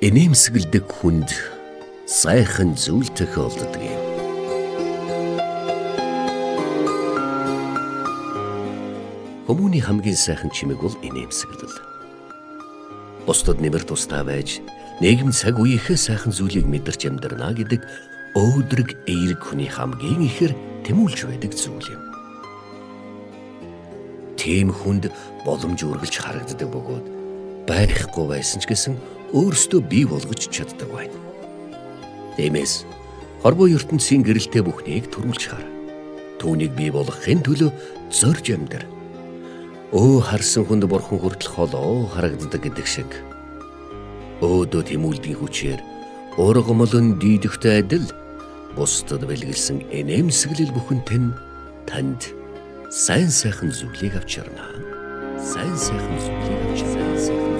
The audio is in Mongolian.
Инээмсэглэдэг хүнд сайхан зүйл тохиолддог юм. Хүмүүний хамгийн сайхан чимэг бол инээмсэглэл. Бусдад нэмэр тустай байж, нийгэм цаг үеийнхээ сайхан зүйлийг мэдэрч амьдрна гэдэг өөдрөг эерэг хүний хамгийн ихэр тэмүүлж байдаг зүйл юм. Тийм хүнд боломж үргэлж харагддаг бөгөөд байхгүй байсан ч гэсэн өөрсдөө бий болгож чаддаг байна. Тиймээс хорвоо ертөнцийн гэрэлтэй бүхнийг төрүүлж хар. Түүнийг бий болгохын төлөө зорж амьдр. Харсан хүнд бурхан хүртэл холоо харагддаг гэдэг шиг. Өөдөө тэмүүлдгийн хүчээр ургамлын дийдэхтэй адил бусдад бэлгэлсэн инээмсэглэл бүхэнтэй нь танд сайн сайхан зүйлийг авчирна. Сайн сайхан зүйлийг авчирна.